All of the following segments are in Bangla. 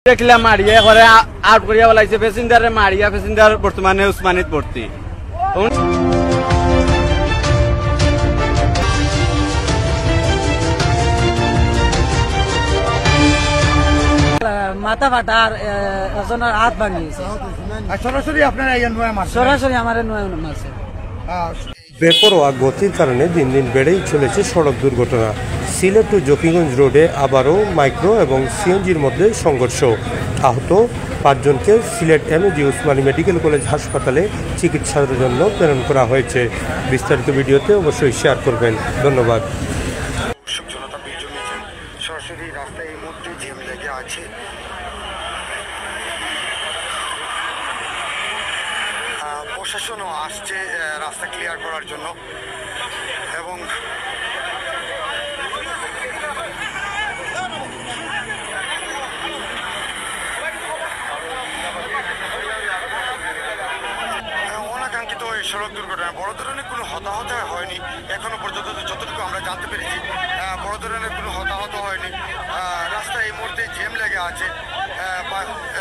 দেখলাম মারিয়া করে আউট করিয়া বলাইছে প্যাসেঞ্জারে মারিয়া প্যাসেঞ্জার বর্তমানে উসমানিত ভর্তি। মাথা ফাটা আর একজনের হাত ভাঙিয়েছে। সরাসরি আপনারা সরাসরি আমার নয় মারছে। বেপরোয়া গতির কারণে দিন দিন বেড়েই চলেছে সড়ক দুর্ঘটনা। সিলেট টু জকিগঞ্জ রোডে আবারও মাইক্রো এবং সিএনজির মধ্যে সংঘর্ষ। আহত 5 জনকে Sylhet MAG Usmani medical college হাসপাতালে চিকিৎসার জন্য প্রেরণ করা হয়েছে। বিস্তারিত ভিডিওতে অবশ্যই শেয়ার করবেন। ধন্যবাদ। সরাসরি রাস্তায় এই মুহূর্তে জ্যাম লেগে আছে। প্রশাসনও আসছে রাস্তা ক্লিয়ার করার জন্য এবং অনাকাঙ্ক্ষিত এই সড়ক দুর্ঘটনা বড় ধরনের কোনো হতাহত হয়নি এখনো পর্যন্ত, যতটুকু আমরা জানতে পেরেছি বড় ধরনের কোনো হতাহত হয়নি। রাস্তায় এই মুহূর্তে জ্যাম লেগে আছে।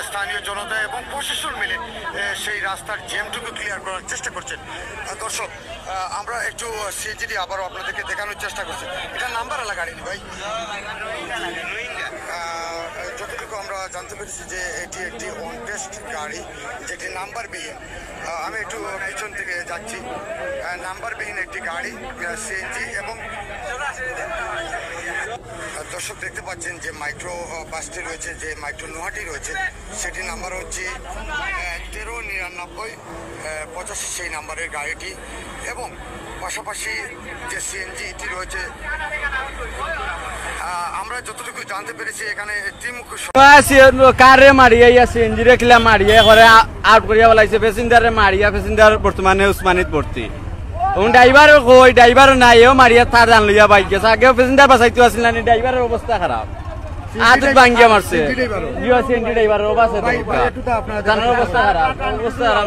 স্থানীয় জনতা এবং প্রশাসন মিলে সেই রাস্তার জ্যামটুকু ক্লিয়ার করার চেষ্টা করছেন। দর্শক, আমরা একটু সিএনজি আবারও আপনাদেরকে দেখানোর চেষ্টা করছি। এটা নাম্বার আলা গাড়ি ভাই, যতটুকু আমরা জানতে পেরেছি যে এটি একটি অন টেস্ট গাড়ি যেটি নাম্বারবিহীন। আমি একটু পিছন থেকে যাচ্ছি। নাম্বারবিহীন একটি গাড়ি সিএনজি এবং দর্শক দেখতে পাচ্ছেন যে মাইক্রো বাসটি রয়েছে, যে মাইক্রো নোহাটি রয়েছে, সেটি নাম্বার হচ্ছে 139985 সেই নাম্বারের গাড়িটি এবং পাশাপাশি যে সিএনজিটি রয়েছে আমরা যতটুকু জানতে পেরেছি এখানে কারে মারিয়া সিএনজি রেখলা মারিয়া করে আউট করিয়া বলাইছে প্যাসেঞ্জারে মারিয়া প্যাসেঞ্জার বর্তমানে উসমানিত ভর্তি। ড্রাইভারও কই ড্রাইভারও নাই, এও মারিয়া তার জান লইয়া বাইক গেছে। আগেও প্যাসেঞ্জার বাঁচাইতে আসছিল না, ড্রাইভারের অবস্থা খারাপ, আদত ভাঙ্গিয়া মারছে। সিএনজি ড্রাইভারের অবস্থা অবস্থা খারাপ, অবস্থা খারাপ,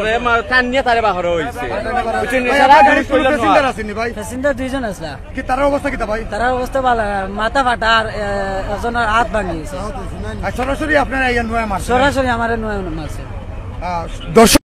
টান নিয়ে তারে বাহর হয়েছে। প্যাসেঞ্জার 2 জন আসলা। তার অবস্থা কি ভাই? তার অবস্থা ভালো, মাথা ফাটা আর একজনের হাত ভাঙিয়েছে। সরাসরি আপনারা সরাসরি আমার নয় মারছে। দর্শক